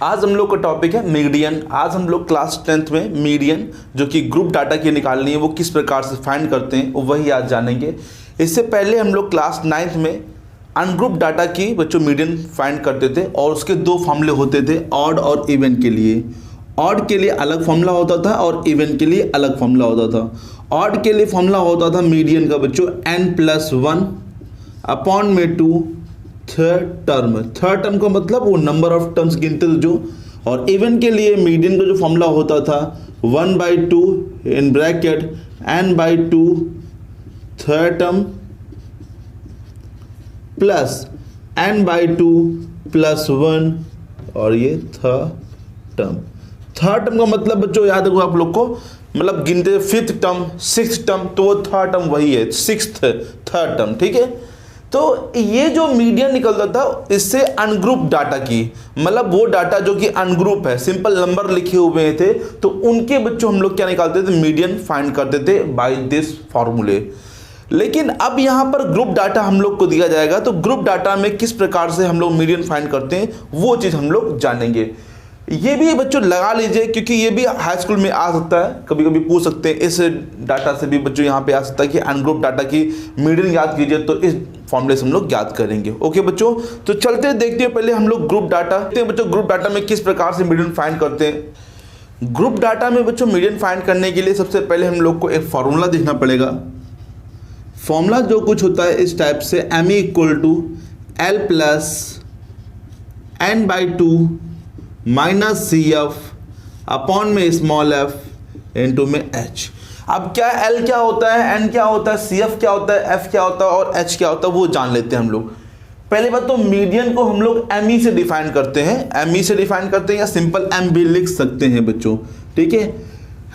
आज हम लोग का टॉपिक है मीडियन। आज हम लोग क्लास 10th में मीडियन जो कि ग्रुप डाटा की निकालनी है वो किस प्रकार से फाइंड करते हैं वो वही आज जानेंगे। इससे पहले हम लोग क्लास 9th में अनग्रुप डाटा की बच्चों मीडियन फाइंड करते थे और उसके दो फॉर्मूले होते थे, ऑड और इवन के लिए। ऑड के लिए अलग फॉर्मूला होता था और इवन के लिए अलग फॉर्मूला होता था। ऑड के लिए फॉर्मूला होता था मीडियन का बच्चों n+1 अपॉन में 2 थर्ड टर्म का मतलब वो नंबर ऑफ टर्म्स गिनते थे जो। और इवन के लिए मीडियन का जो फॉर्मूला होता था 1/2 in bracket n/2 third term plus n/2 plus 1 और ये थर्ड टर्म का मतलब बच्चों याद रखो आप लोग को, मतलब गिनते फिफ्थ टर्म सिक्स्थ टर्म तो वो थर्ड टर्म वही है, सिक्स्थ थर्ड टर्म। ठीक है, तो ये जो मीडियन निकलता था इससे अनग्रुप डाटा की, मतलब वो डाटा जो कि अनग्रुप है, सिंपल नंबर लिखे हुए थे तो उनके बच्चों हम लोग क्या निकालते थे, मीडियन फाइंड करते थे बाय दिस फॉर्मूले। लेकिन अब यहाँ पर ग्रुप डाटा हम लोग को दिया जाएगा तो ग्रुप डाटा में किस प्रकार से हम लोग मीडियन फाइंड करते हैं वो चीज़ हम लोग जानेंगे। ये भी बच्चों लगा लीजिए क्योंकि ये भी हाई स्कूल में आ सकता है, कभी कभी पूछ सकते हैं। इस डाटा से भी बच्चों यहाँ पे आ सकता है कि अनग्रुप डाटा की मीडियन याद कीजिए, तो इस फॉर्मूले से हम लोग याद करेंगे। ओके बच्चों, तो चलते हैं देखते हैं पहले हम लोग ग्रुप डाटा देखते हैं बच्चों, ग्रुप डाटा में किस प्रकार से मीडियन फाइंड करते हैं। ग्रुप डाटा में बच्चों मीडियन फाइंड करने के लिए सबसे पहले हम लोग को एक फॉर्मूला देखना पड़ेगा। फॉर्मूला जो कुछ होता है इस टाइप से, m = L + n/2 minus CF upon में स्मॉल f इंटू में h। अब क्या L क्या होता है, n क्या होता है, CF क्या होता है, f क्या होता है और h क्या होता है वो जान लेते हैं हम लोग। पहले बात तो मीडियन को हम लोग ME से डिफाइन करते हैं, ME से डिफाइन करते हैं या सिंपल M भी लिख सकते हैं बच्चों। ठीक है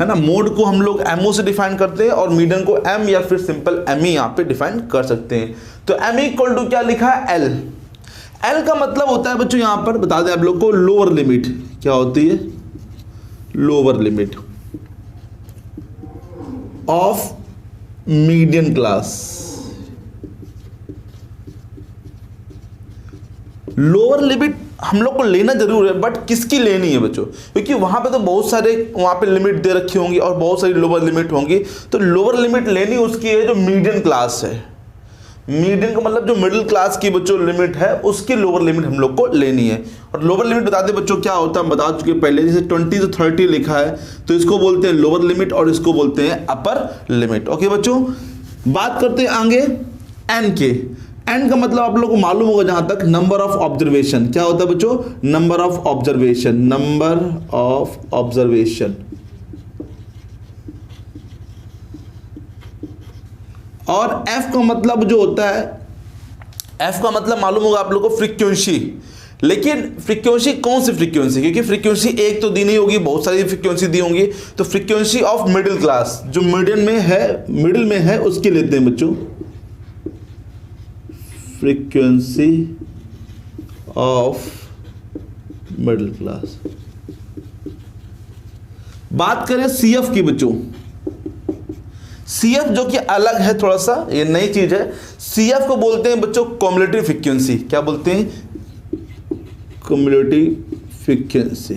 ना, मोड को हम लोग MO से डिफाइन करते हैं और मीडियन को M या फिर सिंपल ME यहाँ पे डिफाइन कर सकते हैं। तो ME = क्या लिखा है, L। L का मतलब होता है बच्चों, यहाँ पर बता दें आप लोग को, लोअर लिमिट। क्या होती है, lower limit of median class. Lower limit हम लोग को लेना जरूर है, बट किसकी लेनी है बच्चों, क्योंकि वहां पे तो बहुत सारे वहां पे लिमिट दे रखी होंगी और बहुत सारी लोअर लिमिट होंगी। तो लोअर लिमिट लेनी उसकी है जो मीडियन क्लास है। मीडियन का मतलब जो मिडिल क्लास की बच्चों लिमिट है उसकी लोअर लिमिट हम लोग को लेनी है। और लोअर लिमिट बता दें बच्चों क्या होता है, हम बता चुके पहले, जैसे 20 से 30 लिखा है तो इसको बोलते हैं लोअर लिमिट और इसको बोलते हैं अपर लिमिट। ओके बच्चों, बात करते हैं आगे एन के। एन का मतलब आप लोग को मालूम होगा जहां तक, नंबर ऑफ ऑब्जर्वेशन। क्या होता है बच्चों, number of observation, number of observation. और F का मतलब जो होता है, F का मतलब मालूम होगा आप लोगों को फ्रीक्वेंसी। लेकिन फ्रीक्वेंसी कौन सी फ्रीक्वेंसी, क्योंकि फ्रीक्वेंसी एक तो दी नहीं होगी, बहुत सारी फ्रीक्वेंसी दी होंगी। तो फ्रीक्वेंसी ऑफ मिडिल क्लास जो मिडिल में है उसकी लेते हैं बच्चों, फ्रीक्वेंसी ऑफ मिडिल क्लास। बात करें CF की बच्चों, CF जो कि अलग है, थोड़ा सा ये नई चीज है। CF को बोलते हैं बच्चों क्युमुलेटिव फ्रीक्वेंसी। क्या बोलते हैं, क्युमुलेटिव फ्रीक्वेंसी।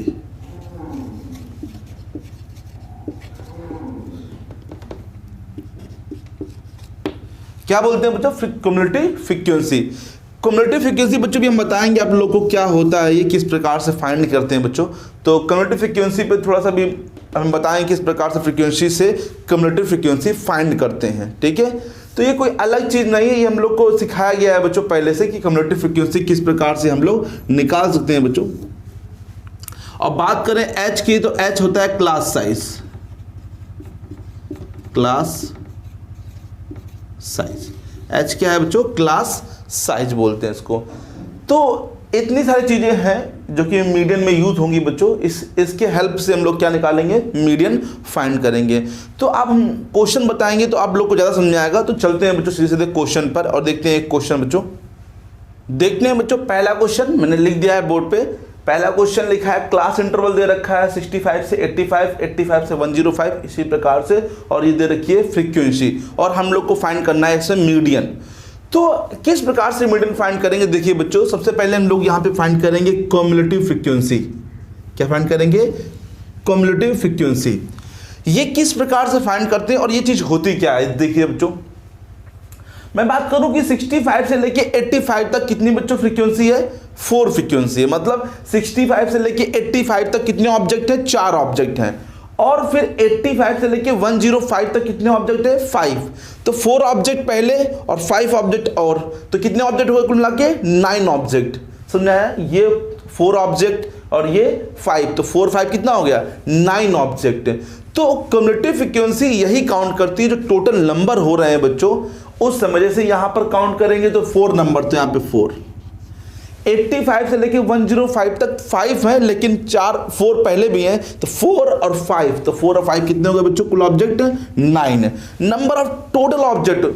क्या बोलते हैं बच्चों, क्युमुलेटिव फ्रीक्वेंसी। क्युमुलेटिव फ्रीक्वेंसी बच्चों भी हम बताएंगे आप लोगों को क्या होता है, ये किस प्रकार से फाइंड करते हैं बच्चों। तो क्युमुलेटिव फ्रीक्वेंसी पे थोड़ा सा भी हम बताएं किस प्रकार से फ्रीक्वेंसी से क्युमुलेटिव फ्रीक्वेंसी फाइंड करते हैं। ठीक है, तो ये कोई अलग चीज़ नहीं है, ये हम लोग को सिखाया गया है बच्चों पहले से कि क्युमुलेटिव फ्रीक्वेंसी किस प्रकार से हम लोग निकाल सकते हैं बच्चों। और बात करें H की, तो H होता है class size. Class size H क्या है बच्चों, क्लास साइज बोलते हैं इसको। तो इतनी सारी चीजें हैं जो कि मीडियन में यूज होंगी बच्चों, इसके हेल्प से हम लोग क्या निकालेंगे, मीडियन फाइंड करेंगे। तो अब हम क्वेश्चन बताएंगे तो आप लोग को ज़्यादा समझ में आएगा। तो चलते हैं बच्चों सीधे सीधे क्वेश्चन पर और देखते हैं एक क्वेश्चन बच्चों। देखते हैं बच्चों पहला क्वेश्चन मैंने लिख दिया है बोर्ड पे। पहला क्वेश्चन लिखा है, क्लास इंटरवल दे रखा है 65 से 85, 85 से 105 इसी प्रकार से, और ये दे रखी है फ्रीक्वेंसी, और हम लोग को फाइंड करना है इसमें मीडियन। तो किस प्रकार से मीडियन फाइंड करेंगे, देखिए बच्चों सबसे पहले हम लोग यहाँ पे फाइंड करेंगे क्युमुलेटिव फ्रीक्वेंसी। क्या फाइंड करेंगे, क्युमुलेटिव फ्रीक्वेंसी। ये किस प्रकार से फाइंड करते हैं और ये चीज होती क्या है, देखिए बच्चों मैं बात करूं कि 65 से लेके 85 तक कितनी बच्चों फ्रीक्वेंसी है, 4 फ्रीक्वेंसी है। मतलब 65 से लेके 85 तक कितने ऑब्जेक्ट है, 4 ऑब्जेक्ट हैं। और फिर 85 से लेके 105 तक कितने ऑब्जेक्ट है, 5। तो 4 ऑब्जेक्ट पहले और 5 ऑब्जेक्ट और, तो कितने ऑब्जेक्ट हुए कुल मिला के, 9 ऑब्जेक्ट। समझाया, ये 4 ऑब्जेक्ट और ये 5, तो 4 5 कितना हो गया, 9 ऑब्जेक्ट। तो क्युमुलेटिव फ्रीक्वेंसी यही काउंट करती है जो टोटल नंबर हो रहे हैं बच्चों उस समय। जैसे यहां पर काउंट करेंगे तो 4 नंबर, तो यहां पे 4। 85 से लेके 105 तक 5 है, लेकिन 4 पहले भी हैं, तो 4 और 5, तो 4 और 5 कितने हो गए बच्चों, कुल ऑब्जेक्ट 9 है। Number of total object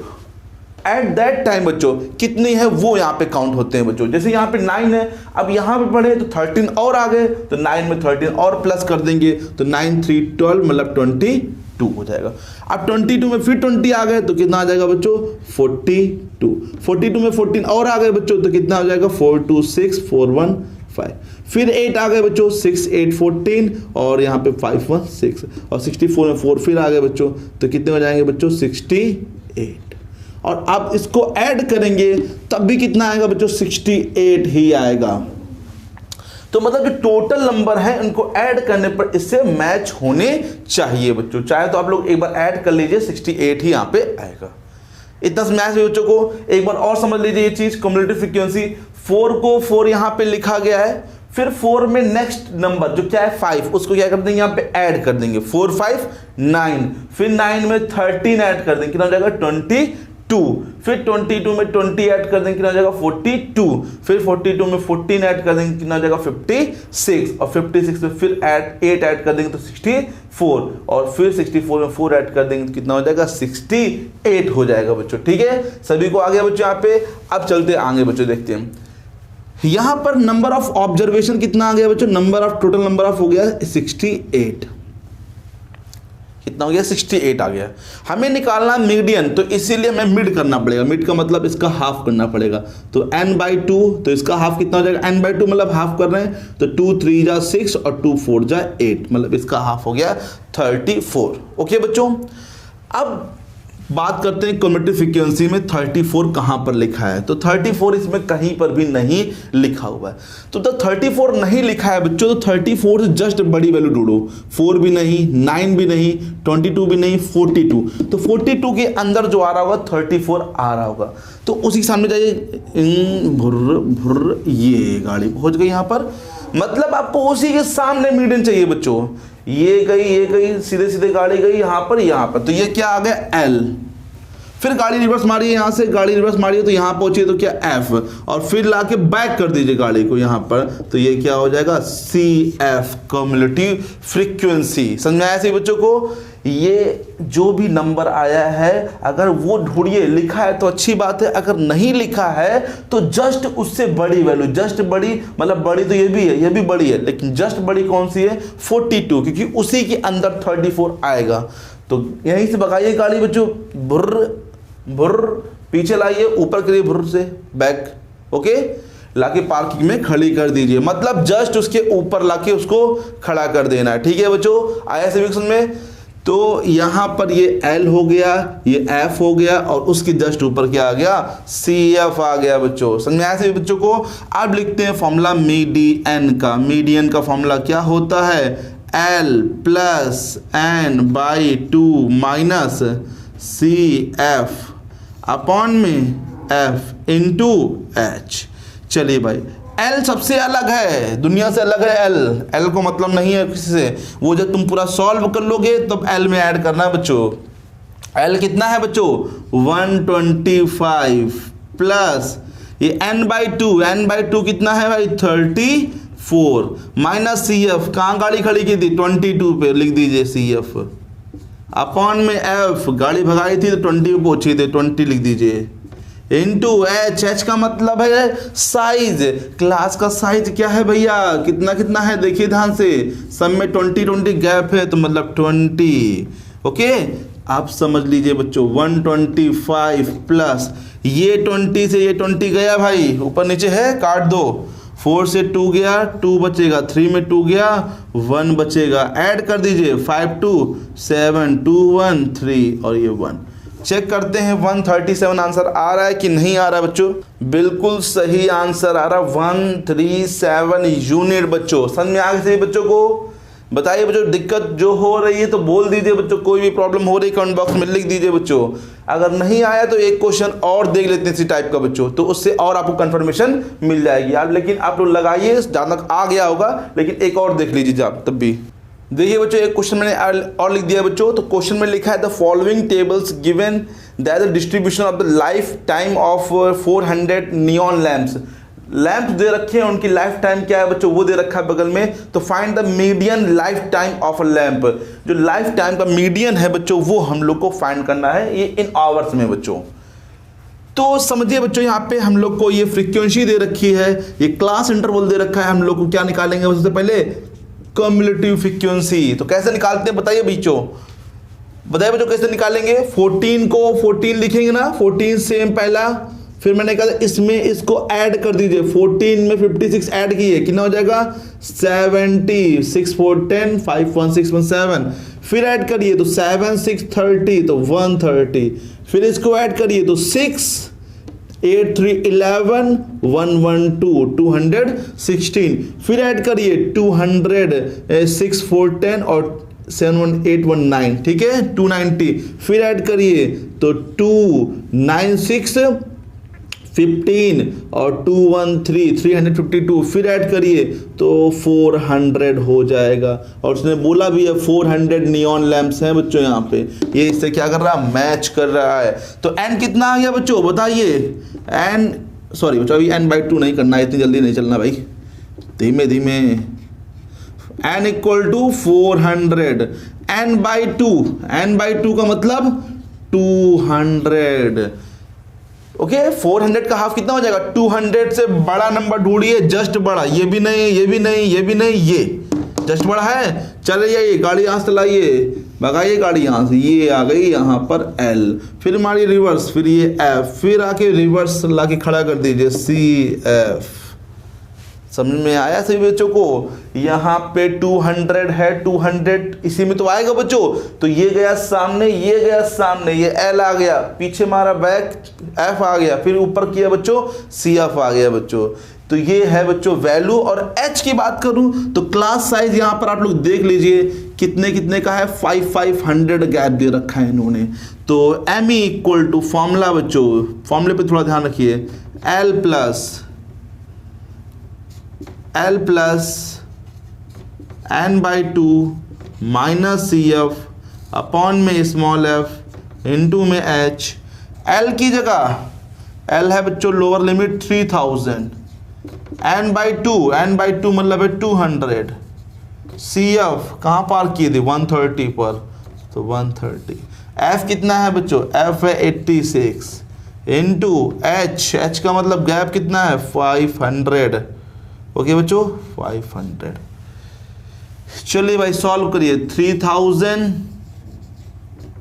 at that time बच्चों कितने हैं वो यहाँ पे काउंट होते हैं बच्चों। जैसे यहाँ पे 9 है, अब यहाँ पे पढ़े तो 13 और आ गए, तो 9 में 13 और प्लस कर देंगे, तो 9 3 12 मतलब 22 हो जाएगा। अब 22 में फिर 20 आ गए तो कितना आ जाएगा बच्चों, 42। 42 में 14 और आ गए बच्चों, तो कितना हो जाएगा, 4 2 6 4 1 5। फिर 8 आ गए बच्चों, 6 8 14 और यहाँ पे 5 1 6 और 64 में 4 फिर आ गए बच्चों, तो कितने हो जाएंगे बच्चों, 68। और अब इसको ऐड करेंगे तब भी कितना आएगा बच्चों, 68 ही आएगा। तो मतलब जो टोटल नंबर है उनको ऐड करने पर इससे मैच होने चाहिए बच्चों। चाहे तो आप लोग एक बार ऐड कर लीजिए, 68 ही यहाँ पे आएगा। इतना समझ बच्चों को। एक बार और समझ लीजिए ये चीज, क्युमुलेटिव फ्रीक्वेंसी 4 को 4 यहाँ पे लिखा गया है, फिर 4 में नेक्स्ट नंबर जो क्या है 5, उसको क्या कर देंगे यहाँ पे ऐड कर देंगे, 4 5 9, फिर 9 में 13 ऐड कर देंगे, कितना हो जाएगा 22, फिर 22 में 20 ऐड कर देंगे, कितना हो जाएगा 42, फिर 42 में 14 ऐड कर देंगे, कितना हो जाएगा 56, और 56 में फिर 8 ऐड कर देंगे तो 64, और फिर 64 में 4 ऐड कर देंगे तो कितना हो जाएगा 68 हो जाएगा बच्चों। ठीक है, सभी को आ गया बच्चों यहाँ पे। अब चलते आगे बच्चों, देखते हैं यहां पर नंबर ऑफ ऑब्जर्वेशन कितना आ गया बच्चों, number of total number of हो गया 68। कितना हो गया, 68 आ गया। हमें निकालना मीडियन, तो इसीलिए हमें मिड करना पड़ेगा। मिड का मतलब इसका हाफ करना पड़ेगा, तो n/2, तो इसका हाफ कितना हो जाएगा, n/2 मतलब हाफ कर रहे हैं, तो 2 3 जा 6 और 2 4 जा 8, मतलब इसका हाफ हो गया 34। ओके बच्चों, अब बात करते हैं क्युमुलेटिव फ्रीक्वेंसी में 34 कहां पर लिखा है। तो 34 इसमें कहीं पर भी नहीं लिखा हुआ है। तो 34 नहीं लिखा है बच्चों, तो 34 से जस्ट बड़ी वैल्यू ढूंढो। 4 भी नहीं, 9 भी नहीं, 22 भी नहीं, 42। तो 42 के अंदर जो आ रहा होगा 34 आ रहा होगा, तो उसी के सामने जाइए, भुर्र भुर्र, ये गाड़ी पहुंच गई यहाँ पर। मतलब आपको उसी के सामने मीडियन चाहिए बच्चों। ये गई सीधे सीधे गाड़ी गई यहाँ पर, तो ये क्या आ गया L। फिर गाड़ी रिवर्स मारिए, यहाँ से गाड़ी रिवर्स मारिए तो यहाँ पहुंचिए तो क्या F, और फिर लाके बैक कर दीजिए गाड़ी को यहाँ पर, तो ये क्या हो जाएगा CF, क्युमुलेटिव फ्रीक्वेंसी। समझ में आया सही बच्चों को। ये जो भी नंबर आया है अगर वो ढूंढिए, लिखा है तो अच्छी बात है, अगर नहीं लिखा है तो जस्ट उससे बड़ी वैल्यू, जस्ट बड़ी मतलब बड़ी तो ये भी है, ये भी बड़ी है, लेकिन जस्ट बड़ी कौन सी है 42, क्योंकि उसी के अंदर 34 आएगा। तो यहीं से भगाइए गाड़ी बच्चों, भुर्र भुर्र, पीछे लाइए, ऊपर करिए भुर्र से बैक, ओके, लाके पार्किंग में खड़ी कर दीजिए, मतलब जस्ट उसके ऊपर लाके उसको खड़ा कर देना है। ठीक है बच्चों, आया सभी समझ में। तो यहां पर ये L हो गया, ये F हो गया, और उसके जस्ट ऊपर क्या आ गया CF आ गया बच्चों। समझ में आया सभी बच्चों को। अब लिखते हैं फॉर्मूला मीडियन का। मीडियन का फॉर्मूला क्या होता है, L + n/2 minus CF upon में F इंटू H। चलिए भाई, L सबसे अलग है, दुनिया से अलग है L को मतलब नहीं है किसी से। वो जब तुम पूरा सॉल्व कर लोगे तब L में ऐड करना है बच्चों। L कितना है बच्चों 125 प्लस ये n/2 कितना है भाई 34 माइनस CF, कहाँ गाड़ी खड़ी की थी 22 पे, लिख दीजिए CF अपॉन में F, गाड़ी भगाई थी तो 20 पे पहुंची थी, 20 लिख दीजिए इंटू H का मतलब है साइज। क्लास का साइज क्या है भैया, कितना है देखिए ध्यान से, सब में 20 गैप है तो मतलब 20। ओके, आप समझ लीजिए बच्चों 125 प्लस ये 20 से ये 20 गया भाई, ऊपर नीचे है काट दो, 4 से 2 गया, 2 बचेगा, 3 में 2 गया, 1 बचेगा। ऐड कर दीजिए 5 2 7 2 1 3 और ये 1। चेक करते हैं 137 आंसर आ रहा है कि नहीं आ रहा है बच्चों। बिल्कुल सही आंसर आ रहा है 137 यूनिट बच्चों। समझ में आ गई बच्चों को? बताइए बच्चों, दिक्कत जो हो रही है तो बोल दीजिए बच्चों, कोई भी प्रॉब्लम हो रही है कमेंट बॉक्स में लिख दीजिए बच्चों। अगर नहीं आया तो एक क्वेश्चन और देख लेते हैं इसी टाइप का बच्चों, तो उससे और आपको कंफर्मेशन मिल जाएगी आप। लेकिन आप लोग लगाइए, जहाँ तक आ गया होगा, लेकिन एक और देख लीजिए आप तब भी। देखिए बच्चों, एक क्वेश्चन मैंने और लिख दिया बच्चों। तो क्वेश्चन में लिखा है the following tables given that the distribution of the lifetime of 400 neon lamps. Lamp दे रखे हैं, उनकी लाइफ टाइम क्या है बच्चों वो दे रखा है बगल में। तो find the median life time of a lamp. जो लाइफ टाइम का मीडियन है बच्चों वो हम लोग को फाइंड करना है, ये इन आवर्स में बच्चों। तो समझिए बच्चों, यहाँ पे हम लोग को ये फ्रीक्वेंसी दे रखी है, ये क्लास इंटरवल दे रखा है। हम लोग को क्या निकालेंगे सबसे पहले? Cumulative frequency. तो कैसे निकालते हैं बताइए बच्चों, बताइए बच्चों कैसे निकालेंगे? 14 को 14 लिखेंगे ना, 14 सेम पहला। फिर मैंने कहा इसमें इसको ऐड कर दीजिए, 14 में 56 ऐड किए, कितना हो जाएगा? 70। 6 4 10 5 1 6 1 7। फिर ऐड करिए तो 7 6 30 तो 130। फिर इसको ऐड करिए तो 6 8 3 11 1 1 2 216। फिर ऐड करिए 200 6 4 10 और 7 1 8 1 9, ठीक है, 290। फिर ऐड करिए तो 2 9 6 15 और 2 1 3 352। फिर ऐड करिए तो 400 हो जाएगा। और उसने बोला भी है 400 नियॉन लैंप्स हैं बच्चों यहाँ पे। ये इससे क्या कर रहा है? मैच कर रहा है। तो n कितना आ गया बच्चों बताइए? n सॉरी बच्चों, अभी n/2 नहीं करना है, इतनी जल्दी नहीं चलना भाई, धीमे धीमे। n = 400। n/2 का मतलब 200। ओके, 400 का हाफ कितना हो जाएगा? 200 से बड़ा नंबर ढूंढिए, जस्ट बड़ा। ये भी नहीं, ये भी नहीं, ये भी नहीं, ये जस्ट बड़ा है। चले जाइए, गाड़ी यहाँ से लाइए, भगाइए गाड़ी यहाँ से। ये आ गई यहाँ पर L, फिर मारिए रिवर्स, फिर ये F, फिर आके रिवर्स ला के खड़ा कर दीजिए CF। समझ में आया सभी बच्चों को? यहाँ पे 200 है, 200 इसी में तो आएगा बच्चों। तो ये गया सामने, ये गया सामने, ये L आ गया, पीछे मारा बैक F आ गया, फिर ऊपर किया बच्चों CF आ गया बच्चों। तो ये है बच्चों वैल्यू। और H की बात करूं तो क्लास साइज यहाँ पर आप लोग देख लीजिए कितने कितने का है, 500 गैप दे रखा है इन्होंने। तो ME = फॉर्मूला बच्चों, फॉर्मूले पे थोड़ा ध्यान रखिए, L plus n/2 minus CF upon में स्मॉल f इंटू में H। L की जगह L है बच्चों लोअर लिमिट 3000, n/2 मतलब है 200। CF कहाँ पार किए थे? 130 पर, तो 130। F कितना है बच्चों? F है 86 इंटू H का मतलब गैप कितना है? 500। ओके बच्चों, 500। चलिए भाई सॉल्व करिए। 3000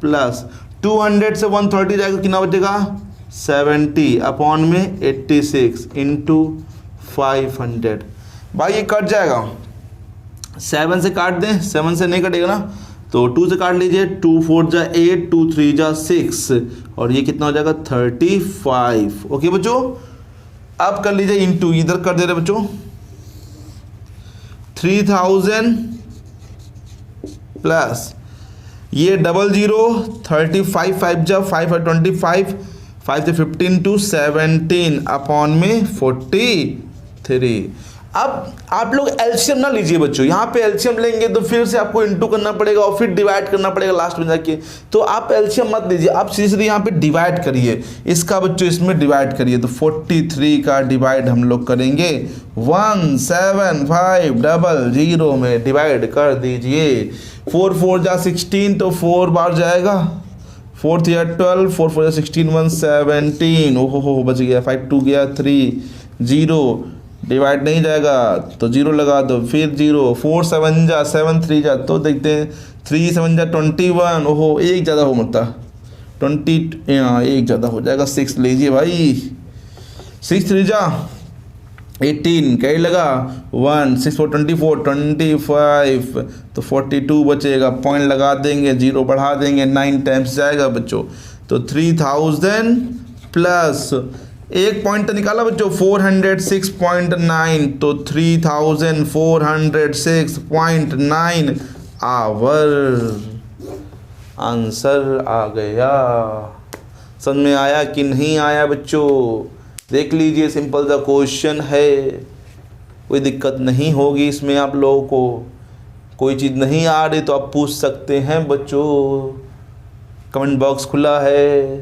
प्लस 200 से 130 जाएगा, कितना बचेगा? 70 अपॉन में 86 इंटू 500। भाई ये कट जाएगा, 7 से काट दें, 7 से नहीं कटेगा ना, तो 2 से काट लीजिए, 2 4 जा 8 2 3 जा 6 और ये कितना हो जाएगा? 35। ओके बच्चों, अब कर लीजिए इंटू, इधर कर दे रहे बच्चों, 3000 प्लस ये 00 35 5 जा 5 और 25 5 से 15 टू 17 अपॉन में 43। अब आप लोग एलसीएम ना लीजिए बच्चों, यहाँ पे एलसीएम लेंगे तो फिर से आपको इंटू करना पड़ेगा और फिर डिवाइड करना पड़ेगा लास्ट में जाके। तो आप एलसीएम मत लीजिए, आप सीधे यहाँ पे डिवाइड करिए, इसका बच्चों इसमें डिवाइड करिए। तो 43 का डिवाइड हम लोग करेंगे 17500 में डिवाइड कर दीजिए। 4 4 जा 16 तो 4 बार जाएगा, 4 3 12 4 4 जा 16 117। ओहो बच गया, 5 2 गया 3 0 डिवाइड नहीं जाएगा तो 0 लगा दो, फिर 0 4 7 जा 7 3 जा, तो देखते हैं 3 7 जा 21। ओहो एक ज़्यादा हो मत 20, एक ज़्यादा हो जाएगा, 6 लीजिए भाई, 6 3 जा 18 क्या ही लगा 1 6 4 24 25 तो 42 बचेगा, पॉइंट लगा देंगे, 0 बढ़ा देंगे, 9 टाइम्स जाएगा बच्चों, तो 3000 प्लस एक पॉइंट निकाला बच्चों 406.9, तो 3406.9 आवर आंसर आ गया। समझ में आया कि नहीं आया बच्चों? देख लीजिए, सिंपल सा क्वेश्चन है, कोई दिक्कत नहीं होगी इसमें। आप लोगों को कोई चीज़ नहीं आ रही तो आप पूछ सकते हैं बच्चों, कमेंट बॉक्स खुला है,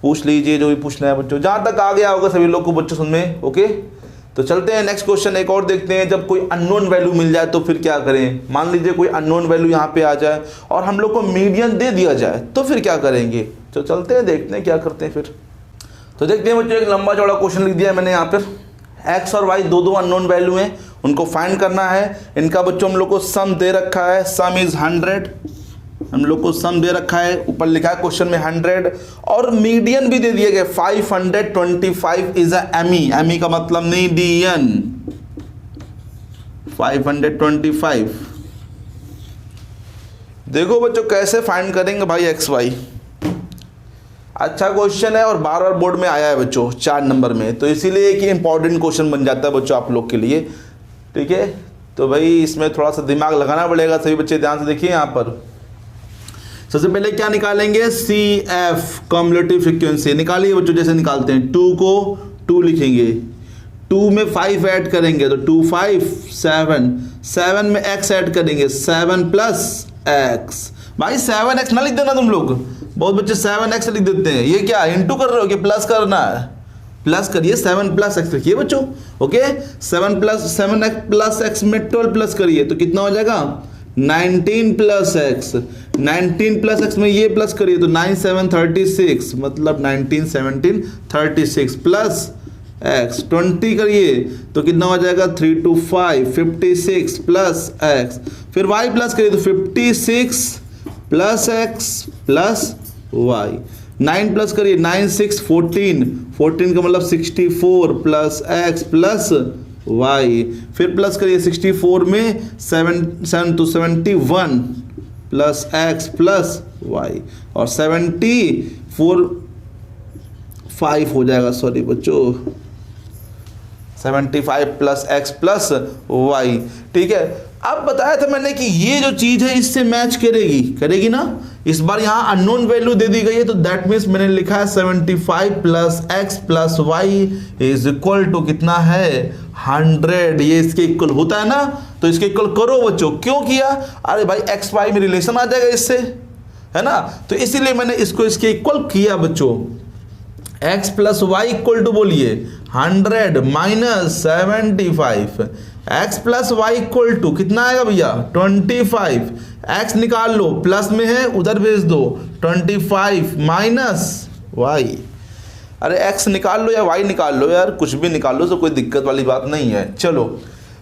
पूछ लीजिए जो भी पूछना है बच्चों। जहाँ तक आ गया होगा सभी लोग को बच्चों समझ में, ओके। तो चलते हैं नेक्स्ट क्वेश्चन एक और देखते हैं। जब कोई अननोन वैल्यू मिल जाए तो फिर क्या करें? मान लीजिए कोई अननोन वैल्यू यहाँ पे आ जाए और हम लोग को मीडियन दे दिया जाए तो फिर क्या करेंगे? तो चलते हैं देखते हैं क्या करते हैं फिर। तो देखते हैं बच्चों, एक लंबा चौड़ा क्वेश्चन लिख दिया है मैंने यहाँ पर। एक्स और वाई दो अननोन वैल्यू हैं, उनको फाइंड करना है। इनका बच्चों हम लोग को सम दे रखा है, सम इज 100, हम लोग को सम दे रखा है, ऊपर लिखा है क्वेश्चन में 100, और मीडियन भी दे दिए गए 525 इज एमी, एमी का मतलब मीडियन 525। देखो बच्चों कैसे फाइंड करेंगे भाई एक्स वाई। अच्छा क्वेश्चन है और बार बार बोर्ड में आया है बच्चों 4 नंबर में, तो इसीलिए एक इंपॉर्टेंट क्वेश्चन बन जाता है बच्चों आप लोग के लिए, ठीक है। तो भाई इसमें थोड़ा सा दिमाग लगाना पड़ेगा, सभी बच्चे ध्यान से देखिए। यहाँ पर सबसे पहले क्या निकालेंगे? सी एफ कम्युलेटिव फ्रीक्वेंसी निकालिए बच्चों। जैसे निकालते हैं 2 को 2 लिखेंगे, 2 में 5 ऐड करेंगे तो 2 5 7, 7 में x ऐड करेंगे 7 प्लस x। भाई 7x ना लिख देना तुम लोग, बहुत बच्चे 7x लिख देते हैं। ये क्या इंटू कर रहे हो कि प्लस करना है? प्लस करिए, 7 प्लस x लिखिए बच्चों, ओके। 7 प्लस x में 12 प्लस करिए तो कितना हो जाएगा? 19 प्लस x, 19 प्लस x में ये प्लस करिए तो 9 7 36, मतलब 19 17 36 प्लस x 20 करिए तो कितना हो जाएगा? 3 2 5 56 प्लस x, फिर y प्लस करिए तो 56 plus x plus y, 9 plus करिए 9 6 14, 14 का मतलब 64 प्लस x प्लस y, फिर प्लस करिए 64 में 7 to 71 plus x plus y, और 74 5 हो जाएगा, सॉरी बच्चों 75 प्लस x प्लस y, ठीक है। अब बताया था मैंने कि ये जो चीज है इससे मैच करेगी ना। इस बार यहाँ अननोन वैल्यू दे दी गई है तो दैट मीन्स मैंने लिखा है 75 plus x plus y is equal to कितना है? 100। ये इसके इक्वल होता है ना, तो इसके इक्वल करो बच्चों। क्यों किया? अरे भाई एक्स वाई में रिलेशन आ जाएगा इससे, है ना, तो इसीलिए मैंने इसको इसके इक्वल किया बच्चों। x plus y equal to बोलिए 100 minus 75, x plus y equal to कितना आएगा भैया? 25। x निकाल लो, प्लस में है उधर भेज दो, 25 माइनस वाई। अरे x निकाल लो या y निकाल लो यार, कुछ भी निकाल लो, तो कोई दिक्कत वाली बात नहीं है। चलो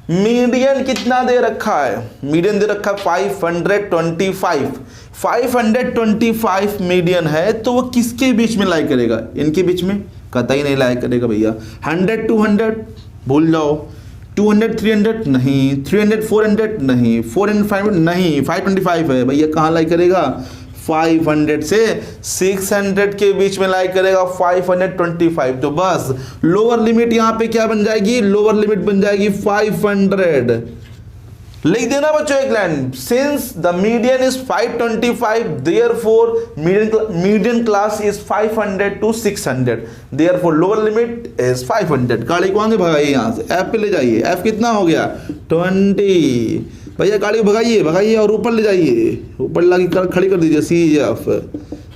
मीडियन कितना दे रखा है? मीडियन दे रखा है 525। 525 मीडियन है तो वो किसके बीच में लाई करेगा? इनके बीच में कतई नहीं लाई करेगा भैया। 100 200 भूल जाओ, 200 300 नहीं, 300 400 नहीं, 400 500 नहीं, 525 है भैया, कहाँ लाई करेगा? 500 से 600 के बीच में लाई करेगा 525। तो बस लोअर लिमिट यहाँ पे क्या बन जाएगी? लोअर लिमिट बन जाएगी 500। लिख देना बच्चों एक line, since the median is 525 therefore median class is 500 to 600, therefore lower limit is 500। गाड़ी को आगे भगाइए, यहाँ से एफ पे ले जाइए। एफ कितना हो गया? 20। भैया गाड़ी भगाइए और ऊपर ले जाइए, ऊपर लाके खड़ी कर दीजिए।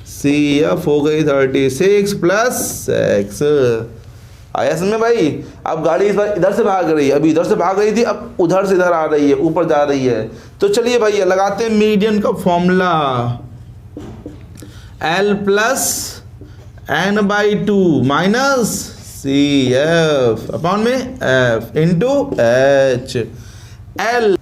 सी एफ हो गई 36 प्लस x। आया समझ में भाई? अब गाड़ी इस बार इधर से भाग रही है, अभी इधर से भाग रही थी, अब उधर से इधर आ रही है, ऊपर जा रही है। तो चलिए भैया लगाते हैं मीडियन का formula, L plus n/2 minus c f upon में f into h. L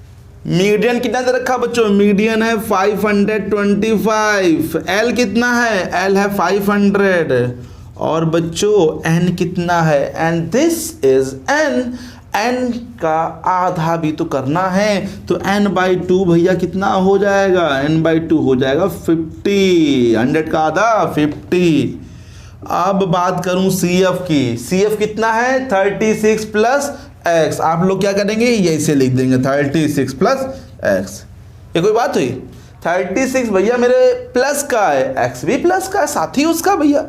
median कितना दे रखा बच्चों? मीडियन है 525। L कितना है? L है 500, और बच्चों n कितना है, and this is n, n का आधा भी तो करना है, तो n/2 भैया कितना हो जाएगा, n/2 हो जाएगा 50, 100 का आधा 50। अब बात करूं CF की, CF कितना है 36 प्लस x, आप लोग क्या करेंगे ये इसे लिख देंगे 36 प्लस x। ये कोई बात हुई, 36 भैया मेरे प्लस का है, x भी प्लस का है साथ ही उसका भैया।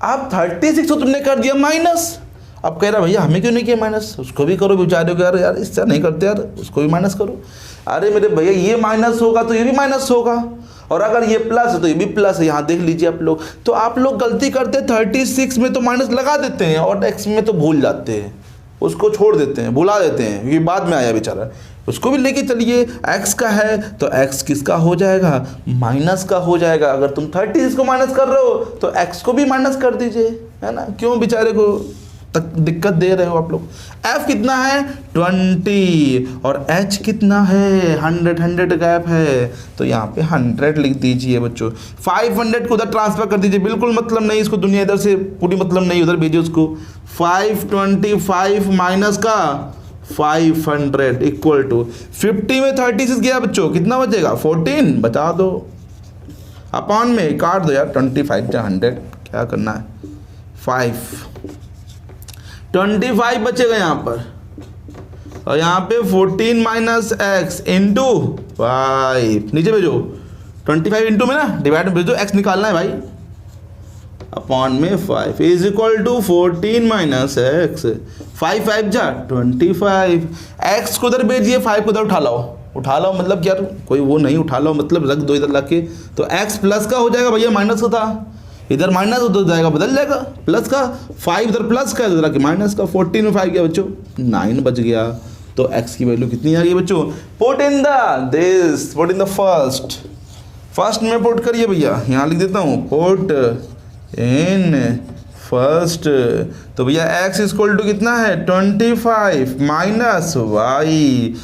अब 36 को तुमने कर दिया माइनस, अब कह रहा भैया हमें क्यों नहीं किया माइनस, उसको भी करो बेचारे को, यार इससे नहीं करते यार, उसको भी माइनस करो। अरे मेरे भैया ये माइनस होगा तो ये भी माइनस होगा, और अगर ये प्लस है तो ये भी प्लस है, यहाँ देख लीजिए आप लोग। तो आप लोग गलती करते हैं 36 में तो माइनस लगा देते हैं और x में तो भूल जाते हैं, उसको छोड़ देते हैं, भुला देते हैं, क्योंकि बाद में आया बेचारा। उसको भी लेके चलिए, x का है तो x किसका हो जाएगा, माइनस का हो जाएगा। अगर तुम 36 को माइनस कर रहे हो तो x को भी माइनस कर दीजिए, है ना, क्यों बेचारे को तक दिक्कत दे रहे हो आप लोग। f कितना है 20 और h कितना है 100, 100 गैप है तो यहाँ पे 100 लिख दीजिए बच्चों। 500 को उधर ट्रांसफर कर दीजिए, बिल्कुल मतलब नहीं इसको, दुनिया इधर से पूरी मतलब नहीं, उधर भेजिए उसको। 525 माइनस का 500 इक्वल टू 50 में 36 गया बच्चों, कितना बचेगा 14, बचा दो अपॉन में काट दो यार, 25 या 100 क्या करना है, 25 बचेगा यहाँ पर, और यहाँ पे 14 माइनस एक्स इंटू 5 नीचे भेजो, 25 इंटू में ना डिवाइड में भेजो, एक्स निकालना है भाई, अपॉन में 5 is equal to 14 minus x, 5 5 जा 25, एक्स को उधर भेजिए, 5 को उधर उठा लाओ मतलब यार कोई वो नहीं, उठा लो मतलब रख दो इधर ला के, तो एक्स प्लस का हो जाएगा भैया, माइनस का था, इधर माइनस उधर जाएगा बदल जाएगा प्लस का, 5 इधर प्लस का इधर आके माइनस का, 14 में 5 गया बच्चों 9 बच गया। तो x की वैल्यू कितनी आ गई बच्चों, पुट इन द फर्स्ट में पुट करिए भैया, यहाँ लिख देता हूँ पुट इन फर्स्ट, तो भैया x इक्वल टू कितना है 25 minus y,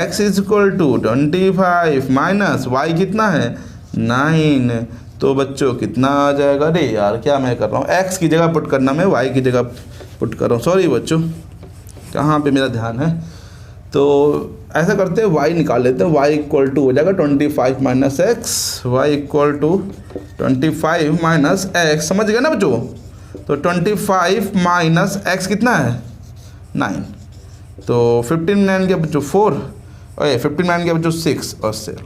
x equal to 25 minus y कितना है 9, तो बच्चों कितना आ जाएगा, अरे यार क्या मैं कर रहा हूँ, x की जगह पुट करना, मैं y की जगह पुट कर रहा हूँ, सॉरी बच्चों कहाँ पे मेरा ध्यान है। तो ऐसा करते हैं y निकाल लेते हैं, y इक्वल टू हो जाएगा 25 minus x, y equal to 25 minus x, समझ गए ना बच्चों, तो 25 माइनस एक्स कितना है 9, तो 15 9 के बच्चों 4, और 15 9 के बच्चों 6 और 7,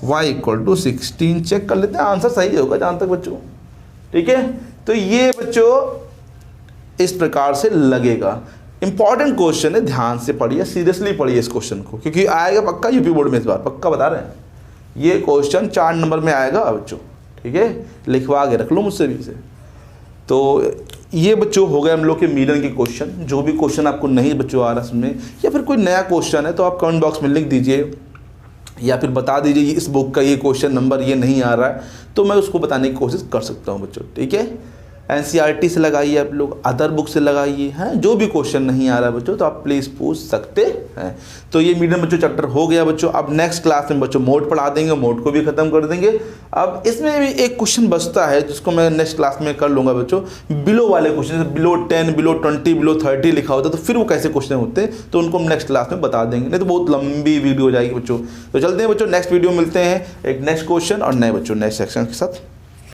y इक्वल टू 16, चेक कर लेते हैं आंसर सही होगा जहाँ तक बच्चों, ठीक है। तो ये बच्चों इस प्रकार से लगेगा, इंपॉर्टेंट क्वेश्चन है, ध्यान से पढ़िए, सीरियसली पढ़िए इस क्वेश्चन को, क्योंकि आएगा पक्का यूपी बोर्ड में इस बार, पक्का बता रहे हैं, ये क्वेश्चन 4 नंबर में आएगा बच्चों, ठीक है, लिखवा के रख लो मुझसे भी इसे। तो ये बच्चों हो गए हम लोग के मीडियन के क्वेश्चन। जो भी क्वेश्चन आपको नहीं बच्चों आ रहा सुनने, या फिर कोई नया क्वेश्चन है तो आप कमेंट बॉक्स में लिख दीजिए, या फिर बता दीजिए इस बुक का ये क्वेश्चन नंबर ये नहीं आ रहा है, तो मैं उसको बताने की कोशिश कर सकता हूँ बच्चों, ठीक है। NCERT से लगाइए आप लोग, अदर बुक से लगाइए, हैं जो भी क्वेश्चन नहीं आ रहा है बच्चों तो आप प्लीज़ पूछ सकते हैं। तो ये मीडियम बच्चों चैप्टर हो गया बच्चों। अब नेक्स्ट क्लास में बच्चों मोड पढ़ा देंगे, मोड को भी ख़त्म कर देंगे। अब इसमें भी एक क्वेश्चन बचता है जिसको मैं नेक्स्ट क्लास में कर लूँगा बच्चों, बिलो वाले क्वेश्चन, बिलो 10, बिलो 20, बिलो 30 लिखा होता है, तो फिर वो कैसे क्वेश्चन होते हैं तो उनको हम नेक्स्ट क्लास में बता देंगे, नहीं तो बहुत लंबी वीडियो हो जाएगी बच्चों। तो चलते हैं बच्चों, नेक्स्ट वीडियो मिलते हैं एक नेक्स्ट क्वेश्चन और नए बच्चों नेक्स्ट सेक्शन के साथ।